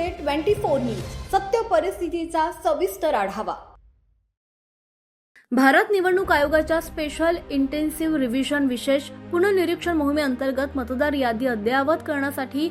Today 24 news सत्य परिस्थितीचा सविस्तर आढावा। भारत निवडणूक आयोगाच्या स्पेशल इंटेन्सिव्ह रिव्हिजन विशेष पुनर्निरीक्षण मोहिमेअंतर्गत मतदार यादी अद्ययावत करण्यासाठी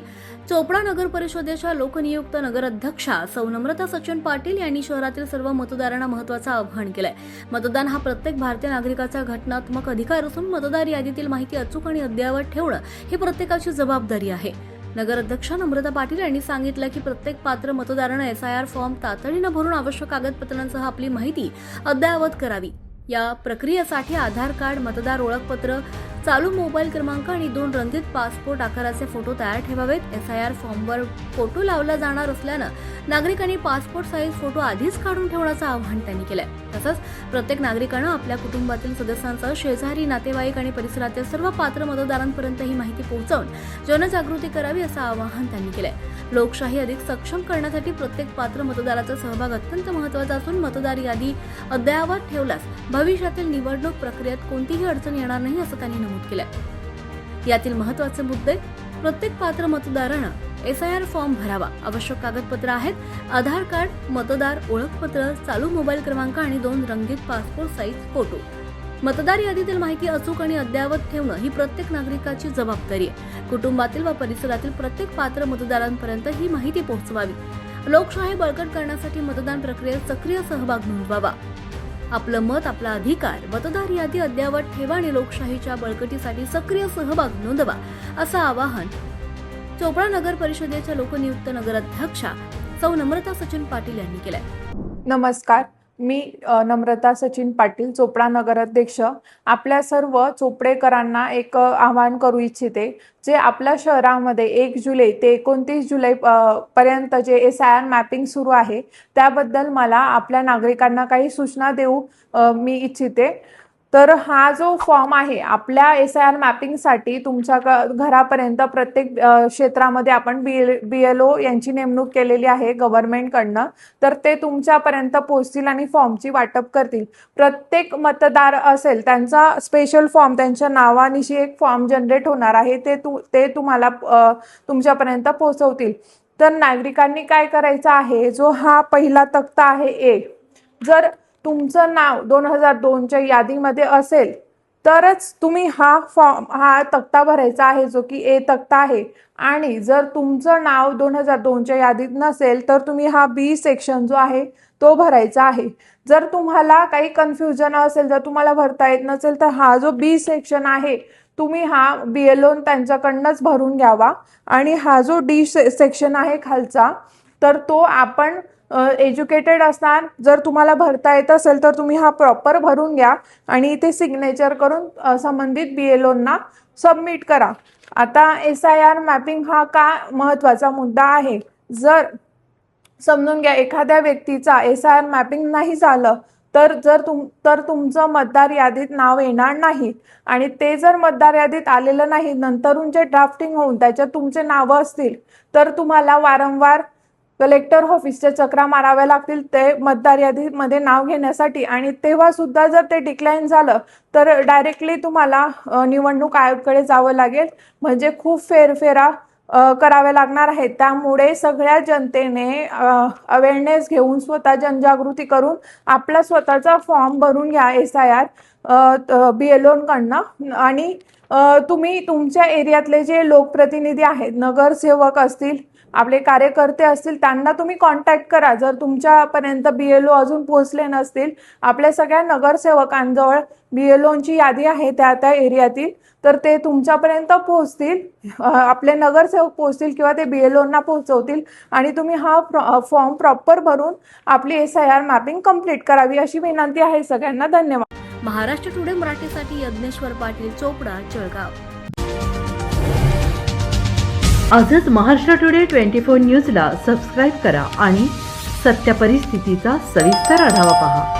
चोपडा नगर परिषदेच्या लोकनियुक्त नगराध्यक्षा सौ नम्रता सचिन पाटील यांनी शहरातील सर्व मतदारांना महत्त्वाचं आवाहन केलंय। मतदान हा प्रत्येक भारतीय नागरिकाचा घटनात्मक अधिकार असून मतदार यादीतील माहिती अचूक आणि अद्ययावत ठेवणं ही प्रत्येकाची जबाबदारी आहे। नगराध्यक्षा नम्रता पाटील यांनी सांगितलं की प्रत्येक पात्र मतदाराने SIR फॉर्म तातडीनं भरून आवश्यक कागदपत्रांसह आपली माहिती अद्ययावत करावी। या प्रक्रियेसाठी आधार कार्ड, मतदार ओळखपत्र, चालू मोबाईल क्रमांक आणि 2 रंगीत पासपोर्ट आकाराचे फोटो तयार ठेवावेत। SIR फॉर्मवर फोटो लावला जाणार असल्यानं नागरिकांनी पासपोर्ट साईज फोटो आधीच काढून ठेवण्याचं आवाहन त्यांनी केलंय। तसंच प्रत्येक नागरिकानं आपल्या कुटुंबातील सदस्यांसह शेजारी, नातेवाईक आणि परिसरातील सर्व पात्र मतदारांपर्यंत ही माहिती पोहोचवून जनजागृती करावी असं आवाहन त्यांनी केलंय। लोकशाही अधिक सक्षम करण्यासाठी प्रत्येक पात्र मतदाराचा सहभाग अत्यंत महत्त्वाचा असून मतदार यादी अद्ययावत ठेवल्यास भविष्यातील निवडणूक प्रक्रियेत कोणतीही अडचण येणार नाही असं त्यांनी नमूद केलंय। यातील महत्त्वाचे मुद्दे: प्रत्येक पात्र मतदारानं SIR फॉर्म भरावा। आवश्यक कागदपत्र आहेत आधार कार्ड, मतदार ओळखपत्र, चालू मोबाईल क्रमांक आणि 2 रंगीत पासपोर्ट साईज फोटो। मतदार यादीतील माहिती अचूक आणि अद्ययावत ठेवणं ही प्रत्येक नागरिकाची जबाबदारी आहे। कुटुंबातील व परिसरातील प्रत्येक पात्र मतदारांपर्यंत ही माहिती पोहोचवावी। लोकशाही बळकट करण्यासाठी मतदान प्रक्रियेत सक्रिय सहभाग नोंदवावा। आपलं मत आपला अधिकार, मतदार यादी अद्ययावत ठेवा आणि लोकशाहीच्या बळकटीसाठी सक्रिय सहभाग नोंदवा असं आवाहन चोपडा नगर परिषदेच्या लोकनियुक्त नगराध्यक्षा सौ नम्रता सचिन पाटील यांनी केलंय। नमस्कार, मी नम्रता सचिन पाटील, चोपडा नगराध्यक्ष। आपल्या सर्व चोपडेकरांना एक आवाहन करू इच्छिते, जे आपल्या शहरामध्ये 1 जुलै ते 29 जुलै पर्यंत जे SIR मॅपिंग सुरू आहे त्याबद्दल मला आपल्या नागरिकांना काही सूचना देऊ मी इच्छिते। तर हा जो फॉर्म आहे आपल्या SIR मॅपिंगसाठी तुमच्या घरापर्यंत प्रत्येक क्षेत्रामध्ये आपण BLO यांची नेमणूक केलेली आहे गव्हर्नमेंटकडनं, तर ते तुमच्यापर्यंत पोहोचतील आणि फॉर्मची वाटप करतील। प्रत्येक मतदार असेल त्यांचा स्पेशल फॉर्म, त्यांच्या नावानिशी एक फॉर्म जनरेट होणार आहे, ते तुम्हाला तुमच्यापर्यंत पोहोचवतील। तर नागरिकांनी काय करायचं आहे, जो हा पहिला तक्ता आहे A, जर तुमचं नाव 2002च्या यादीमध्ये असेल तरच तुम्ही हा तक्ता भरायचा आहे, जो की A तक्ता आहे। आणि जर तुमचं नाव 2002च्या यादीत नसेल तर तुम्ही हा B सेक्शन जो आहे तो भरायचा आहे। जर तुम्हाला काही कन्फ्युजन असेल, जर तुम्हाला भरता येत नसेल तर हा जो B सेक्शन आहे तुम्ही हा BLO त्यांच्याकडनंच भरून घ्यावा। आणि हा जो D सेक्शन आहे खालचा, तर तो आपण एज्युकेटेड असणार, जर तुम्हाला भरता येत असेल तर तुम्ही हा प्रॉपर भरून घ्या आणि इथे सिग्नेचर करून संबंधित BLOंना सबमिट करा। आता SIR मॅपिंग हा का महत्त्वाचा मुद्दा आहे, जर समजून घ्या एखाद्या व्यक्तीचा SIR मॅपिंग नाही झालं तर तुमचं मतदार यादीत नाव येणार नाही। आणि ते जर मतदार यादीत आलेलं नाही, नंतरून जे ड्राफ्टिंग होऊन त्याच्यात तुमचे नावं असतील तर तुम्हाला वारंवार कलेक्टर ऑफिसच्या चक्रा माराव्या लागतील ते मतदार यादीमध्ये नाव घेण्यासाठी। आणि तेव्हा सुद्धा जर ते डिक्लाइन झालं तर डायरेक्टली तुम्हाला निवडणूक आयोगाकडे जावं लागेल, म्हणजे खूप फेरफेरा करावे लागणार आहे। त्यामुळे सगळ्या जनतेने अवेअरनेस घेऊन स्वतः जनजागृती करून आपला स्वतःचा फॉर्म भरून घ्या SIR BLOंकडनं। आणि तुम्ही तुमच्या एरियातले जे लोकप्रतिनिधी आहेत, नगरसेवक असतील, आपले कार्यकर्ते असतील, त्यांना तुम्ही कॉन्टॅक्ट करा। जर तुमच्यापर्यंत BLO अजून पोहोचले नसतील, आपल्या सगळ्या नगरसेवकांजवळ BLOंची यादी आहे त्या एरियातील, तर ते तुमच्यापर्यंत पोहोचतील, आपले नगरसेवक पोहोचतील किंवा ते BLOंना पोहोचवतील आणि तुम्ही हा फॉर्म प्रॉपर भरून आपली SIR मॅपिंग कंप्लीट करावी अशी विनंती आहे सगळ्यांना। धन्यवाद। महाराष्ट्र टुडे मराठीसाठी यज्ञेश्वर पाटील, चोपडा, जळगाव। आजच महाराष्ट्र टुडे 24 न्यूजला सबस्क्राईब करा आणि सत्य परिस्थितीचा सविस्तर आढावा पहा।